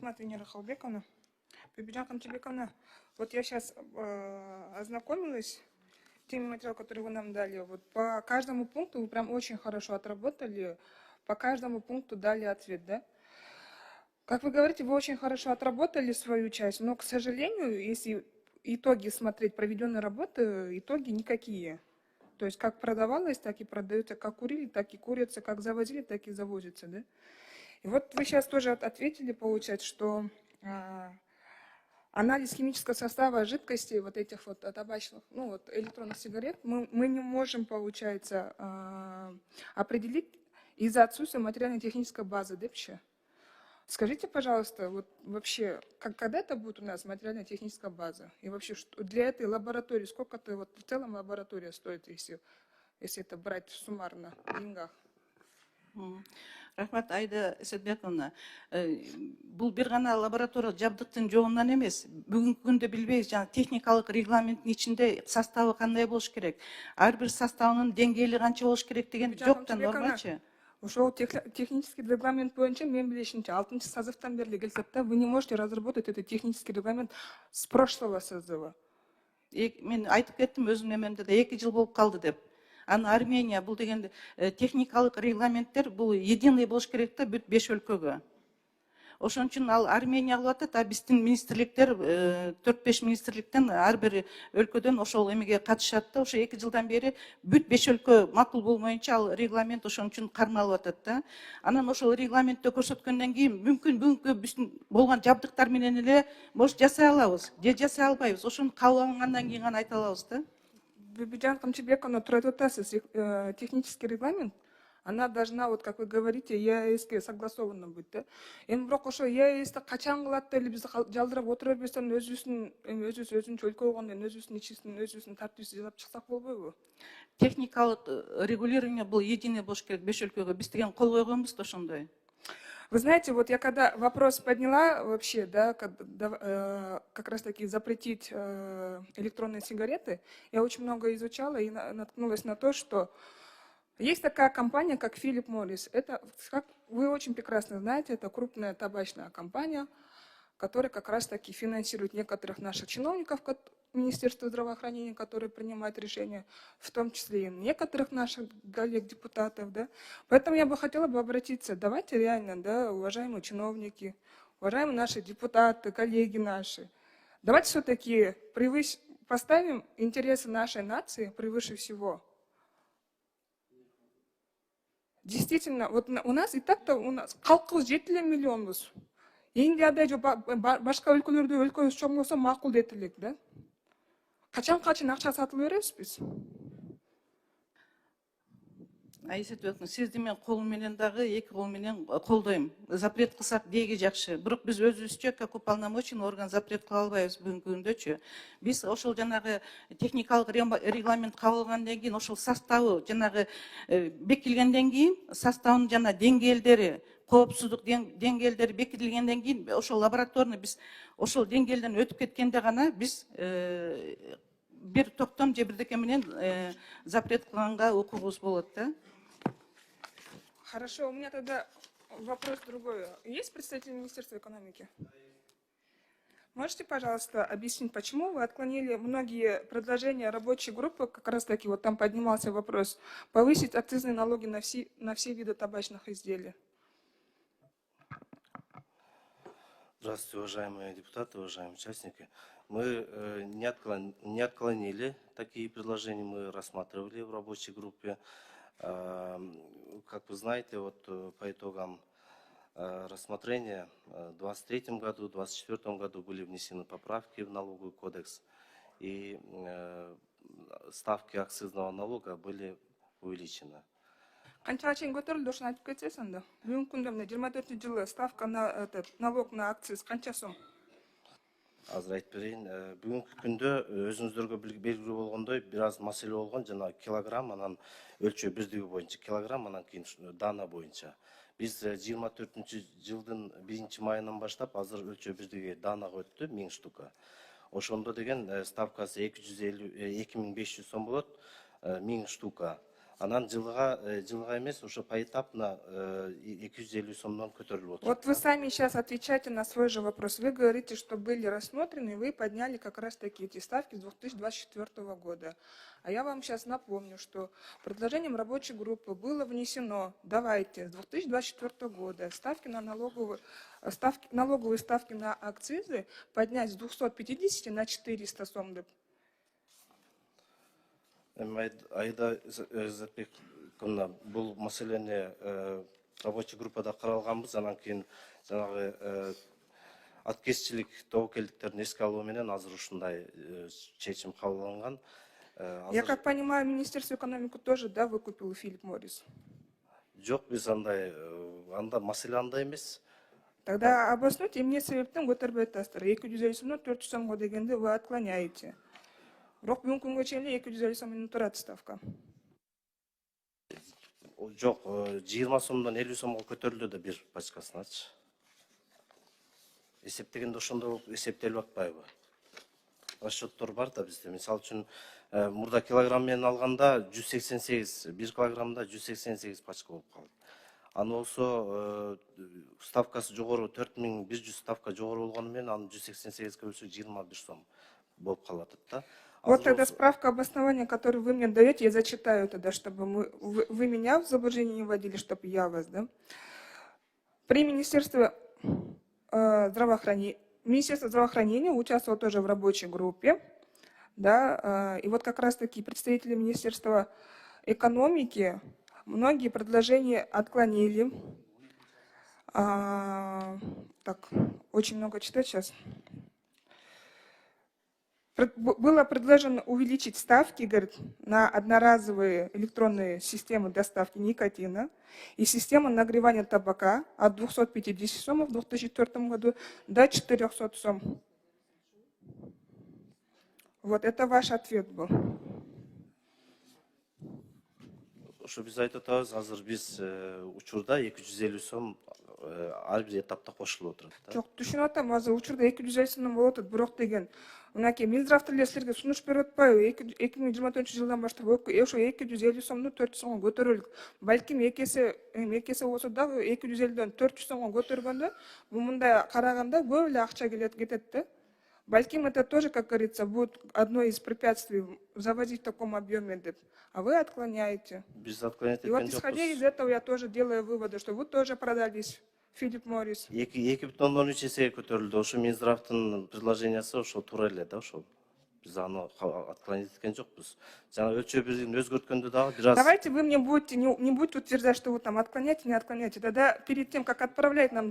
Рахмат, Венера Халбековна. Бибиджан Камчебековна, вот я сейчас ознакомилась с теми материалами, которые вы нам дали. Вот по каждому пункту вы прям очень хорошо отработали, по каждому пункту дали ответ, да? Как вы говорите, вы очень хорошо отработали свою часть, но, к сожалению, если итоги смотреть проведенной работы, итоги никакие. То есть как продавалось, так и продается, как курили, так и курится, как завозили, так и завозится, да? И вот вы сейчас тоже ответили, получается, что анализ химического состава жидкостей, вот этих вот табачных, ну вот электронных сигарет, мы не можем, получается, определить из-за отсутствия материально-технической базы, да, вообще? Скажите, пожалуйста, вот вообще, когда это будет у нас материально-техническая база? И вообще, что для этой лаборатории, сколько-то вот в целом лаборатория стоит, если это брать суммарно в деньгах? Рахмат, Айда Эсетбековна. Бұл бір ғана лаборатория жабдықтың жоғынан емес. Бүгінгі күнде білбейміз, жаңа техникалық регламенттің ішінде составы қандай болуш керек, әрбір составының деңгейлі қанша болуш керек деген жоқ та нормачы. Ошол технический регламент боюнча мен билишимче 6-й созывдан бери келсек да, вы не можете разработать этот технический регламент с прошлого созыва. Мен айтып кеттім өзім неменде де 2 жыл болып қалды деп. Аны Армения бұл деген техникалық регламенттер бұл единый болуш керек та бүт 5 өлкөгө. Ошон үчүн ал Армения кылып атат, а биздин министрликтер 4-5 министрликтен ар бир өлкөдөн ошол эмеге катышат да, ошо 2 жылдан бери бүт 5 өлкө макул болмоюнча ал регламент ошон үчүн кармалып атат да. Анан ошол регламентте көрсөткөндөн кийин мүмкүн бүгүнкү биздин болгон жабдыктар менен эле может жасай алабыз, же жасай албайбыз. Ошону кабыл алынгандан кийин гана айта алабыз да. Бибиджан Камчебековна, технический регламент, она должна, вот как вы говорите, ЕАЭСке согласована быть, да? Эми бирок ошо ЕАЭСти качан кылат деп эле биз жалдырап отура берсен, өзүнчө өлкө болгондон өзүбүздүн ичибиздин өзүбүздүн тартибибизди жасап чыксак болбойбу? Техникалык регулирование бул единый болуш керек 5 өлкөгө. Биз деген кол койгонбуз да ошондой. Вы знаете, вот я когда вопрос подняла вообще, да, как раз таки запретить электронные сигареты, я очень много изучала и наткнулась на то, что есть такая компания, как Philip Morris. Это, как вы очень прекрасно знаете, это крупная табачная компания, которая как раз таки финансирует некоторых наших чиновников, Министерства здравоохранения, которые принимают решения, в том числе и некоторых наших коллег-депутатов, да. Поэтому я бы хотела обратиться, давайте реально, да, уважаемые чиновники, уважаемые наши депутаты, коллеги наши, давайте все-таки поставим интересы нашей нации превыше всего. Действительно, вот у нас и так-то халкыбыз 7 миллионбуз. Индияда же башка өлкөлөрдө өлкөбүз чоң болсо макул дейт элек, да? Качан акча сатылып беребиз биз? Айсетбековна, сизди мен колум менен дагы 2 кол менен колдойм. Запрет кылсак деги жакшы. Бирок биз өзүбүзчө как уполномоченный орган запрет кыла албайбыз бүгүнкү күндөчү. Биз ошол жанагы техникалык регламент кабыл алгандан кийин ошол составы жанагы бекилгенден кийин составынын жана деңгээлдери, коопсуздук деңгээлдери бекитилгенден кийин ошол лабораторный биз ошол деңгээлден өтүп кеткенде гана биз бир токтом же бирдеке менен запрет кылганга укугубуз болот да. Хорошо, у меня тогда вопрос другой. Есть представитель Министерства экономики? Можете, пожалуйста, объяснить, почему вы отклонили многие предложения рабочей группы, как раз таки вот там поднимался вопрос, повысить акцизные налоги на все виды табачных изделий? Здравствуйте, уважаемые депутаты, уважаемые участники. Мы не отклонили такие предложения, мы рассматривали в рабочей группе. Как вы знаете, вот по итогам рассмотрения в 2023 году, в 2024 году были внесены поправки в налоговый кодекс, и ставки акцизного налога были увеличены. Канчага чейин көтөрүлдү, ошону айтып кетсеңиз анда. Бүгүнкү күндө мына 24-жылы ставка на налог на акциз канча сом? Азыр айтып берейин. Бүгүнкү күндө өзүңүздөргө белгилүү болгондой бир аз маселе болгон, жана килограмм анан өлчөө бирдиги боюнча килограмм, анан кийин дана боюнча. Биз 24-жылдын 1-майынан баштап азыр өлчөө бирдиги данага өттү 1000 штука. Ошондо деген ставкасы 2500 сом болот, 1000 штука. Анан жылга эмес, ошо поэтапно 250 сомдон көтөрүлүп отурат. Вот вы сами сейчас отвечаете на свой же вопрос. Вы говорите, что были рассмотрены, и вы подняли как раз таки эти ставки с 2024 года. А я вам сейчас напомню, что предложением рабочей группы было внесено, давайте, с 2024 года налоговые ставки на акцизы поднять с 250 на 400 сом. Айда Изатбековна, бул маселени рабочий группада каралганбыз, анан кийин жанагы аткезчилик тобокелдиктерин эске алуу менен азыр ушундай чечим кабыл Я как понимаю, Министерство экономики тоже, да, выкупил Филипп Моррис? Жок, биз андай маселе андай эмес. Тогда обоснуйте эмне себептен көтөрбөй атасыздар. 250 сомдон 400 сомго дегенде вы отклоняете. Бирок бүгүнкү күнгө чейин 250 сом менен турат ставка. Жок, 20 сомдон 50 сомго көтөрүлдү да бир пачкасыначы. Эсептегенде ошондо эсептелип атпайбы? Расчеттор бар да бизде. Мисалы үчүн мурда килограмм менен алганда 188, 1 килограммда 188 пачка болуп калды. Аны болсо ставкасы жогору 4100 ставка жогору болгону менен аны 188ге бөлсөк 21 сом болуп калат да. Вот тогда справка обоснования, которую вы мне даете, я зачитаю тогда, чтобы вы меня в заблуждение не вводили, чтобы я вас, да. При Министерство здравоохранения участвовал тоже в рабочей группе, да, и вот как раз-таки представители Министерства экономики многие предложения отклонили. Так, очень много читать сейчас. Было предложено увеличить ставки, говорит, на одноразовые электронные системы доставки никотина и систему нагревания табака от 250 сомов в 2004 году до 400 сом. Вот это ваш ответ был. Ошо биз айтып атабыз, азыр биз учурда 250 сом ар бир этапта кошулуп отурат. Жок, түшүнүп атам, азыр учурда 250 сомдон болуп атат, бирок деген мынакей Минздрав деле силерге сунуш берип атпайбы? 2024 жылдан баштап ошо 250 сомду 400 сомго көтөрөлүк. Балким эки эсе болсо дагы 250дөн 400 сомго көтөргөндө бул мындай караганда көп эле акча кетет да. Балким это тоже, как говорится, будет одно из препятствий завозить в таком объеме, а вы отклоняете. И вот исходя из этого я тоже делаю выводы, что вы тоже продались, Филипп Моррис. 2,3 эсеге көтөрүлдү. Ошо Минздравдын предложениясы ошо туура эле да, ошо. Биз аны отклонить эткен жокпуз. Жана өлчөө бирдигин өзгөрткөндө дагы бир аз. Давайте вы мне не будете утверждать, что вы там отклоняете, не отклоняете. Тогда перед тем, как отправлять нам